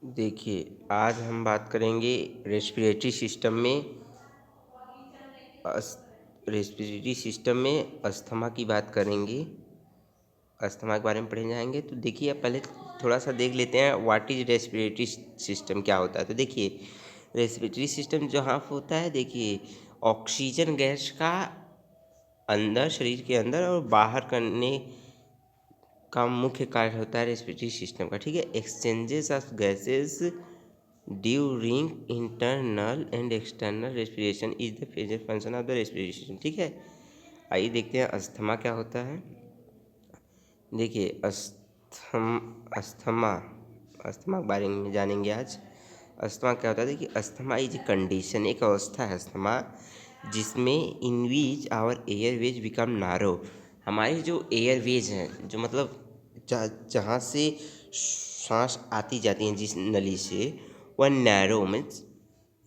देखिए, आज हम बात करेंगे रेस्पिरेटरी सिस्टम में अस रेस्पिरेटरी सिस्टम में अस्थमा की बात करेंगे। अस्थमा के बारे में पढ़े जाएंगे। तो देखिए, अब पहले थोड़ा सा देख लेते हैं व्हाट इज रेस्पिरेटरी सिस्टम क्या होता है। तो देखिए, रेस्पिरेटरी सिस्टम जहाँ पे होता है, देखिए ऑक्सीजन गैस का अंदर शरीर के अंदर और बाहर करने का मुख्य कार्य होता है रेस्पिरेटरी सिस्टम का। ठीक है, exchanges of gases during internal and external respiration is the major function of the respiratory system. ठीक है, आइए देखते हैं अस्थमा क्या होता है। देखिए, अस्थमा अस्थमा के बारे में जानेंगे आज। अस्थमा क्या होता है? देखिए, अस्थमा इज ए कंडीशन, एक अवस्था है अस्थमा, जिसमें इन विच आवर एयरवेज बिकम नारो। हमारे जो एयरवेज हैं, जो मतलब जहाँ से सांस आती जाती हैं जिस नली से, वह नैरो में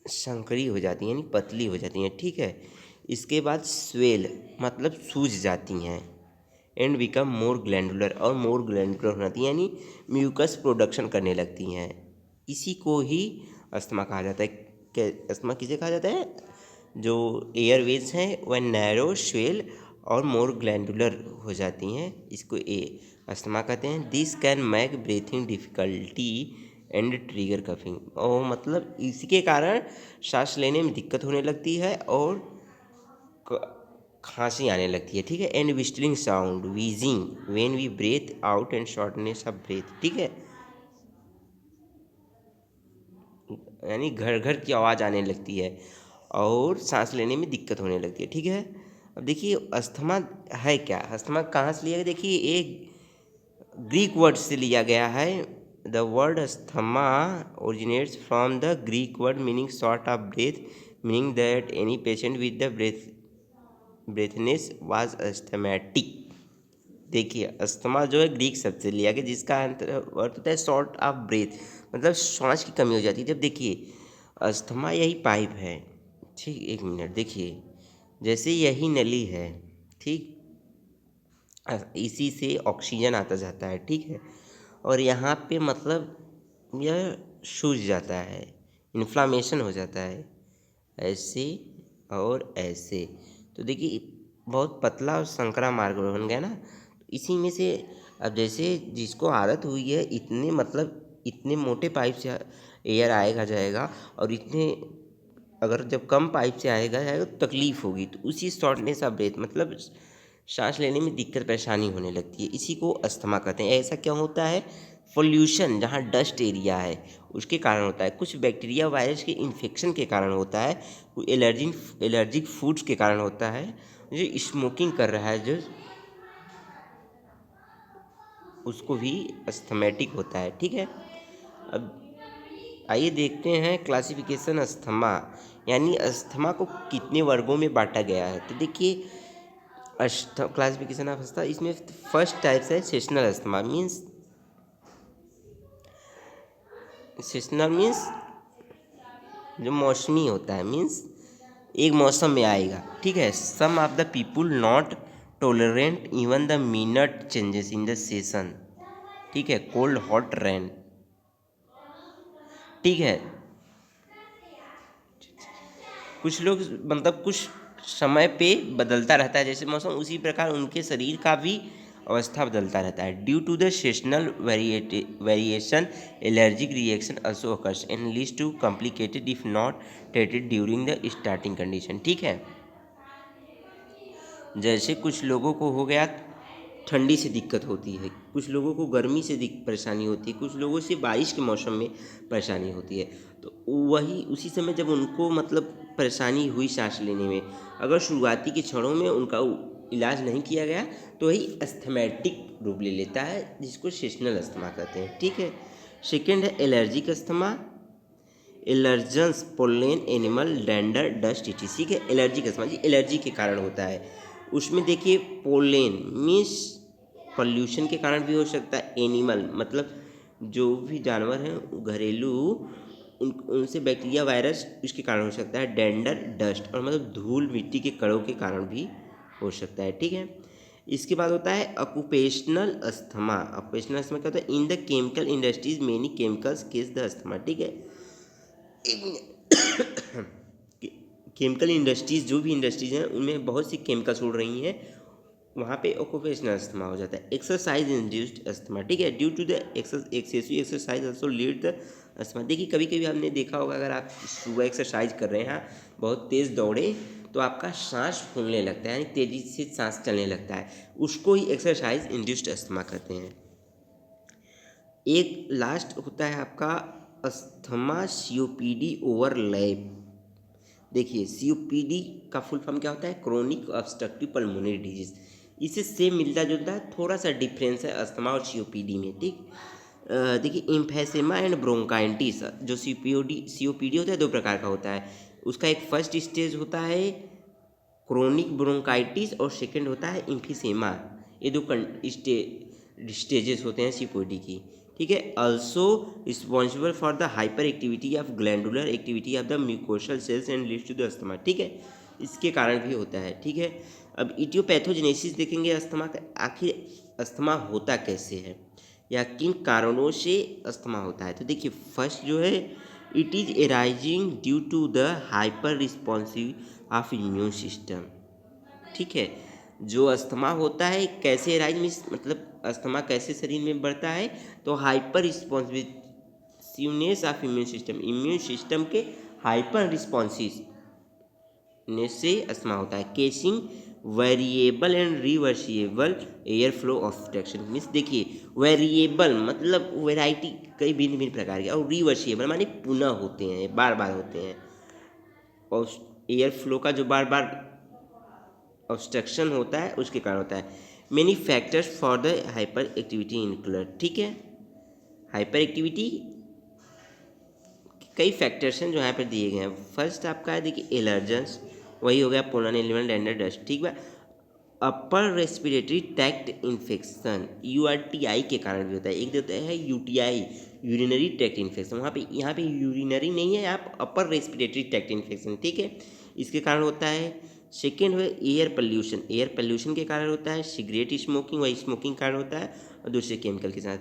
संकरी हो जाती हैं, यानी पतली हो जाती हैं। ठीक है, इसके बाद स्वेल मतलब सूज जाती हैं, एंड बिकम मोर ग्लैंडुलर और मोर ग्लैंडुलर हो जाती हैं, यानी म्यूकस प्रोडक्शन करने लगती हैं। इसी को ही अस्थमा कहा जाता है। अस्थमा किसे कहा जाता है? जो एयरवेज हैं वह नैरो, स्वेल और मोर ग्लैंडुलर हो जाती हैं, इसको अस्थमा कहते हैं। This can make breathing difficulty and trigger coughing. और मतलब इसके कारण सांस लेने में दिक्कत होने लगती है और खांसी आने लगती है। ठीक है, and whistling sound wheezing when we breathe out and shortness of breath. ठीक है, यानी घर घर की आवाज़ आने लगती है और सांस लेने में दिक्कत होने लगती है। ठीक है, अब देखिए अस्थमा है क्या? अस्थमा कहाँ से लिया गया? देखिए, एक ग्रीक वर्ड से लिया गया है। The word asthma originates from the Greek word meaning short of breath, meaning that any patient with the breathness was asthmatic. देखिए, अस्थमा जो है ग्रीक शब्द से लिया गया, जिसका अर्थ होता है शॉर्ट ऑफ ब्रेथ, मतलब सांस की कमी हो जाती है जब। देखिए, अस्थमा यही पाइप है। ठीक, एक मिनट, देखिए जैसे यही नली है, ठीक, इसी से ऑक्सीजन आता जाता है। ठीक है, और यहाँ पे मतलब यह सूज जाता है, इन्फ्लामेशन हो जाता है, ऐसे और ऐसे। तो देखिए, बहुत पतला और संकरा मार्ग बन गया ना। तो इसी में से अब जैसे जिसको आदत हुई है, इतने मतलब इतने मोटे पाइप से एयर आएगा जाएगा, और इतने अगर जब कम पाइप से आएगा जाएगा तो तकलीफ होगी। तो उसी शॉर्टनेस ऑफ ब्रेथ मतलब सांस लेने में दिक्कत परेशानी होने लगती है, इसी को अस्थमा कहते हैं। ऐसा क्यों होता है? पोल्यूशन, जहाँ डस्ट एरिया है उसके कारण होता है, कुछ बैक्टीरिया वायरस के इन्फेक्शन के कारण होता है, कोई एलर्जिक फूड्स के कारण होता है, जो स्मोकिंग कर रहा है जो, उसको भी अस्थमेटिक होता है। ठीक है, अब आइए देखते हैं क्लासिफिकेशन अस्थमा, यानी अस्थमा को कितने वर्गों में बांटा गया है। तो देखिए, क्लासिफिकेशन ऑफ अस्थमा, इसमें फर्स्ट टाइप है सेशनल अस्थमा। मीन्स जो मौसमी होता है, मीन्स एक मौसम में आएगा। ठीक है, some of the people not tolerant even the minute changes in the session. ठीक है, कोल्ड हॉट रेन। ठीक है, कुछ लोग मतलब कुछ समय पे बदलता रहता है जैसे मौसम, उसी प्रकार उनके शरीर का भी अवस्था बदलता रहता है। Due to the seasonal variation allergic reaction also occurs and leads to complicated if not treated during the starting condition। ठीक है, जैसे कुछ लोगों को हो गया ठंडी से दिक्कत होती है, कुछ लोगों को गर्मी से परेशानी होती है, कुछ लोगों से बारिश के मौसम में परेशानी होती है। तो वही उसी समय जब उनको मतलब परेशानी हुई सांस लेने में, अगर शुरुआती के क्षणों में उनका इलाज नहीं किया गया तो वही अस्थमेटिक रूप ले लेता है, जिसको सेशनल अस्थमा कहते हैं। ठीक है, सेकेंड है allergic asthma. Allergens pollen animal dander dust etc.. ठीक है, एलर्जिक अस्थमा जी एलर्जी के कारण होता है। उसमें देखिए, पोलेन मीन्स पॉल्यूशन के कारण भी हो सकता है, एनिमल मतलब जो भी जानवर हैं घरेलू, उनसे बैक्टीरिया वायरस इसके कारण हो सकता है। डेंडर डस्ट और मतलब धूल मिट्टी के कणों के कारण भी हो सकता है। ठीक है, इसके बाद होता है ऑक्यूपेशनल अस्थमा। ऑक्यूपेशनल अस्थमा क्या होता है? In the chemical industries many chemicals case the asthma. ठीक है, एक मिनट। केमिकल इंडस्ट्रीज, जो भी इंडस्ट्रीज हैं उनमें बहुत सी केमिकल्स उड़ रही हैं, वहाँ पे ऑक्यूपेशनल अस्थमा हो जाता है। Exercise induced asthma. ठीक है, due to the excessive exercise also lead the asthma. देखिए कभी कभी आपने देखा होगा, अगर आप सुबह एक्सरसाइज कर रहे हैं, बहुत तेज़ दौड़े, तो आपका सांस फूलने लगता है, यानी तेज़ी से सांस चलने लगता है, उसको ही एक्सरसाइज इंड्यूस्ड अस्थमा कहते हैं। एक लास्ट होता है आपका अस्थमा सीओपीडी ओवरलैप। देखिए सीओपीडी का फुल फॉर्म क्या होता है? Chronic obstructive pulmonary disease. इससे सेम मिलता जुलता है, थोड़ा सा डिफरेंस है अस्थमा और सीओपीडी में। ठीक, देखिए एम्फेसेमा एंड ब्रोंकाइटिस, जो सीओपीडी होता है दो प्रकार का होता है। उसका एक फर्स्ट स्टेज होता है क्रोनिक ब्रोंकाइटिस और सेकंड होता है एम्फीसेमा। ये दो स्टेजेस होते हैं सीओपीडी की। ठीक है, also responsible for the hyper activity of glandular activity of the mucosal cells and leads to the asthma. ठीक है, इसके कारण भी होता है। ठीक है, अब इटियोपैथोजेनेसिस देखेंगे अस्थमा का। आखिर अस्थमा होता कैसे है या किन कारणों से अस्थमा होता है? तो देखिए फर्स्ट जो है, it is arising due to the hyper responsive of immune system. ठीक है, जो अस्थमा होता है कैसे एराइज मीन्स मतलब अस्थमा कैसे शरीर में बढ़ता है, तो hyper responsiveness of immune system के हाइपर रिस्पॉन्सिवनेस से अस्थमा होता है। Casing variable and reversible air flow obstruction means, देखिए वेरिएबल मतलब वेराइटी कई भिन्न भिन्न प्रकार के, और रिवर्सिबल माने पुनः होते हैं, बार बार होते हैं, और एयर फ्लो का जो बार बार ऑब्स्ट्रक्शन होता है उसके कारण होता है। Many factors for the hyper activity include. ठीक है, हाइपर एक्टिविटी कई फैक्टर्स हैं जो यहाँ पर दिए गए हैं। फर्स्ट आपका है देखिए एलर्जेंस, वही हो गया पोलन एलिमेंट डेंडर डस्ट। ठीक है, अपर रेस्पिरेटरी ट्रैक्ट इन्फेक्शन यूआरटीआई के कारण भी होता है। एक देता है यूटीआई, यूरिनरी ट्रैक्ट इन्फेक्शन, वहाँ पे यहाँ पे यूरिनरी नहीं है, आप अपर रेस्पिरेटरी ट्रैक्ट इन्फेक्शन। ठीक है, इसके कारण होता है। सेकेंड है एयर पल्यूशन, एयर पल्यूशन के कारण होता है। सिगरेट स्मोकिंग, वही स्मोकिंग कारण होता है, और दूसरे केमिकल के साथ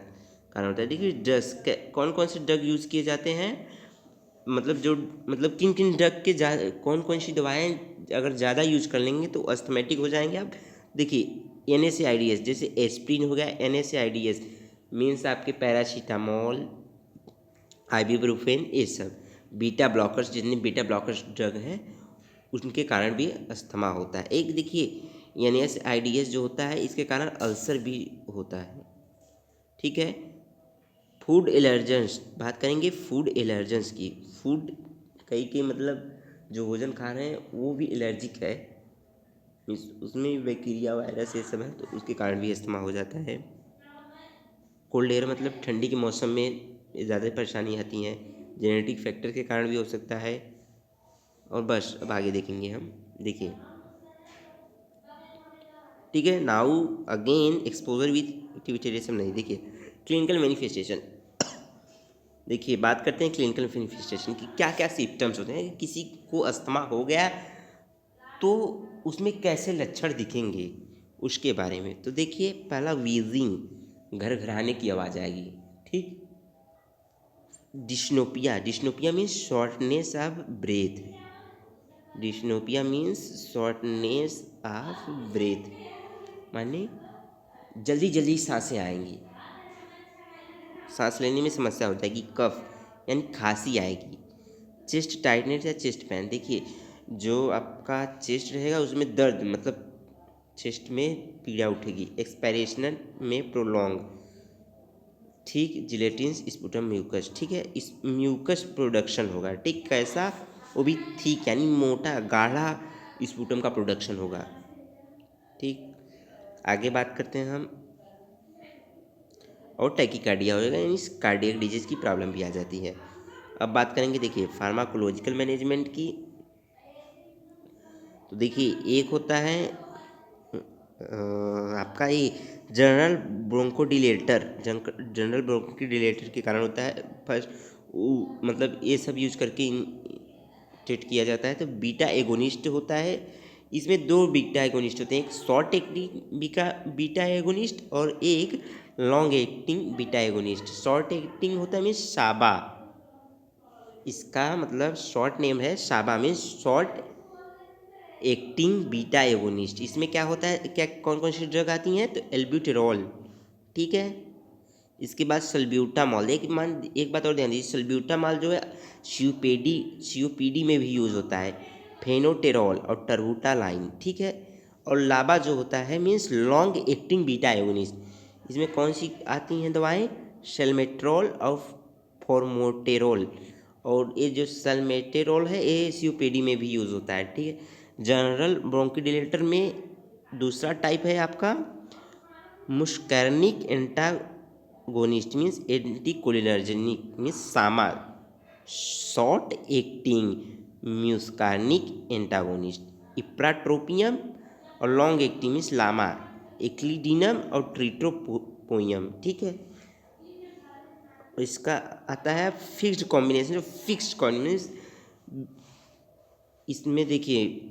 कारण होता है। देखिए ड्रग्स, कौन कौन से ड्रग यूज़ किए जाते हैं, मतलब जो मतलब किन किन ड्रग के कौन कौन सी दवाएं अगर ज़्यादा यूज कर लेंगे तो अस्थमेटिक हो जाएंगे आप। देखिए NSAIDs, जैसे एस्प्रिन हो गया, NSAIDs मीन्स आपके पैरासीटामोल, आइबुप्रोफेन, ये सब बीटा ब्लॉकर्स, जितने बीटा ब्लॉकर्स ड्रग हैं उनके कारण भी अस्थमा होता है। एक देखिए NSAIDs जो होता है इसके कारण अल्सर भी होता है। ठीक है, फूड एलर्जेंस बात करेंगे, फूड एलर्जेंस की। फूड कई के मतलब जो भोजन खा रहे हैं वो भी एलर्जिक है, उसमें भी बैक्टीरिया वायरस ये सब है, तो उसके कारण भी अस्थमा हो जाता है। कोल्ड एयर मतलब ठंडी के मौसम में ज़्यादा परेशानी आती हैं, जेनेटिक फैक्टर के कारण भी हो सकता है। और बस अब आगे देखेंगे हम। देखिए ठीक है, नाउ अगेन एक्सपोजर विथ टिविटेरिज्म नहीं। देखिए क्लिनिकल मैनिफेस्टेशन, देखिए बात करते हैं क्लिनिकल मैनिफेस्टेशन की, क्या क्या सिम्टम्स होते हैं। किसी को अस्थमा हो गया तो उसमें कैसे लक्षण दिखेंगे उसके बारे में। तो देखिए पहला वीजिंग, घर घराने की आवाज़ आएगी। ठीक, dyspnoea, dyspnoea means shortness of breath, dyspnoea means shortness of breath माने जल्दी जल्दी सांसें आएंगी, सांस लेने में समस्या होता है कि कफ यानी खांसी आएगी। चेस्ट टाइटनेस या चेस्ट पेन, देखिए जो आपका चेस्ट रहेगा उसमें दर्द मतलब चेस्ट में पीड़ा उठेगी। एक्सपायरेशनल में प्रोलॉन्ग। ठीक, जिलेटिन्स स्पुटम म्यूकस, ठीक है, इस म्यूकस प्रोडक्शन होगा। ठीक, कैसा, वो भी ठीक यानी मोटा गाढ़ा स्पुटम का प्रोडक्शन होगा। ठीक, आगे बात करते हैं हम, और टैकीकार्डिया होगा यानी कार्डियक डिजीज की प्रॉब्लम भी आ जाती है। अब बात करेंगे देखिए फार्माकोलॉजिकल मैनेजमेंट की। तो देखिए एक होता है आपका ये जनरल ब्रोंकोडिलेटर, जनरल ब्रोंकोडिलेटर के कारण होता है। फर्स्ट मतलब ये सब यूज करके ट्रीट किया जाता है। तो बीटा एगोनिस्ट होता है, इसमें दो बीटा एगोनिस्ट होते हैं, एक शॉर्ट एक्टिंग बीटा एगोनिस्ट और एक long acting beta agonist. Short acting होता है मीन्स साबा, इसका मतलब शॉर्ट नेम है साबा, means short acting beta agonist. इसमें क्या होता है, क्या कौन कौन सी ड्रग आती हैं, तो एल्ब्यूटेरॉल, ठीक है। इसके बाद सल्ब्यूटामॉल, एक बात और ध्यान दीजिए, सल्ब्यूटामॉल जो है सीओपीडी में भी यूज़ होता है, फेनोटेरॉल और टर्बुटालाइन, ठीक है। और लाबा जो होता है means long acting beta agonist. इसमें कौन सी आती हैं दवाएं, सेल्मेट्रॉल और फॉर्मोटेरॉल। और ये जो सल्मेटेरॉल है ये सीओपीडी में भी यूज़ होता है, ठीक है। जनरल ब्रोंकोडिलेटर में दूसरा टाइप है आपका मुस्कैर्निक एंटागोनिस्ट, मीन्स एंटीकोलिनर्जिक, मीन्स सामा। शॉर्ट एक्टिंग म्यूस्कार्निक एंटागोनिस्ट इप्राट्रोपियम, और लॉन्ग एक्टिंग मीन्स लामा, एक्लिडिनम और ट्रिट्रोपोइयम, ठीक है। इसका आता है फिक्स्ड कॉम्बिनेशन। जो फिक्स्ड कॉम्बिनेशन, इसमें देखिए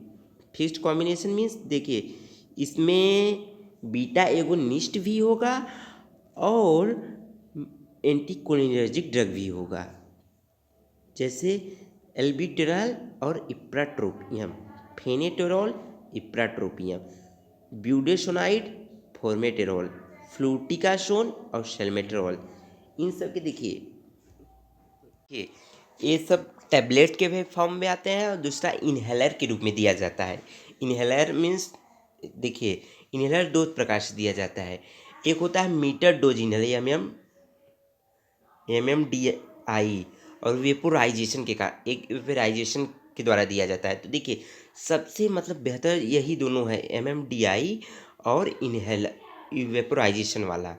फिक्स्ड कॉम्बिनेशन मीन्स देखिए इसमें बीटा एगोनिस्ट भी होगा और एंटीकोलिनर्जिक ड्रग भी होगा, जैसे एल्बिटेरॉल और इप्राट्रोपियम, फेनेटेरॉल, इप्राट्रोपियम, ब्यूडेसोनाइड, फॉर्मेटेरॉल, फ्लूटिकासोन और सेल्मेटेरॉल। इन सब के देखिए ये सब टैबलेट के फॉर्म में आते हैं और दूसरा इनहेलर के रूप में दिया जाता है। इनहेलर मीन्स देखिए इनहेलर दो प्रकार से दिया जाता है, एक होता है मीटर डोज इनहेलर MMDI, और वेपोराइजेशन एक वेपोराइजेशन के द्वारा दिया जाता है। तो देखिए सबसे मतलब बेहतर यही दोनों है, MMDI और इनहेलर वेपोराइजेशन वाला,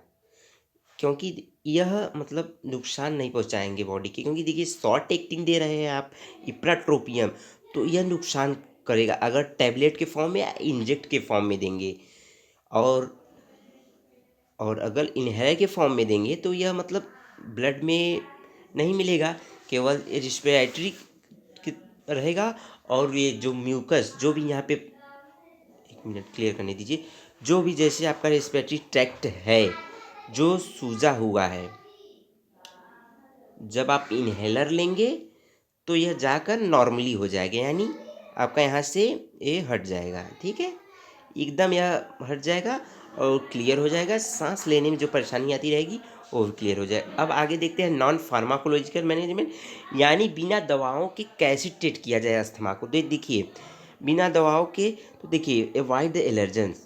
क्योंकि यह मतलब नुकसान नहीं पहुंचाएंगे बॉडी के। क्योंकि देखिए शॉर्ट एक्टिंग दे रहे हैं आप इप्राट्रोपियम, तो यह नुकसान करेगा अगर टैबलेट के फॉर्म में या इंजेक्ट के फॉर्म में देंगे। और अगर इनहेलर के फॉर्म में देंगे तो यह मतलब ब्लड में नहीं मिलेगा, केवल रिस्पिरेटरी रहेगा। और ये जो म्यूकस जो भी यहाँ पे, एक मिनट क्लियर करने दीजिए, जो भी जैसे आपका रेस्पिरेटरी ट्रैक्ट है जो सूजा हुआ है, जब आप इनहेलर लेंगे तो यह जाकर नॉर्मली हो जाएगा, यानी आपका यहाँ से ये हट जाएगा, ठीक है, एकदम यह हट जाएगा और क्लियर हो जाएगा। सांस लेने में जो परेशानी आती रहेगी वो भी क्लियर हो जाए। अब आगे देखते हैं नॉन फार्माकोलॉजिकल मैनेजमेंट, यानी बिना दवाओं के कैसे ट्रीट किया जाए अस्थमा को। देखिए बिना दवाओं के, तो देखिए अवॉइड द एलर्जेंस,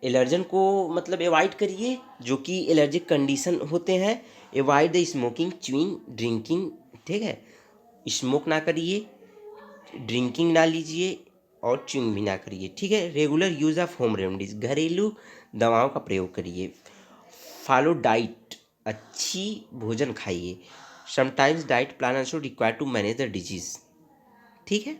एलर्जन को मतलब अवॉइड करिए जो कि एलर्जिक कंडीशन होते हैं। Avoid the smoking, chewing, drinking, ठीक है, स्मोक ना करिए, ड्रिंकिंग ना लीजिए और च्यूइंग भी ना करिए, ठीक है। Regular use of home remedies, घरेलू दवाओं का प्रयोग करिए। फॉलो डाइट, अच्छी भोजन खाइए। Sometimes diet plan also required to manage the disease, ठीक है।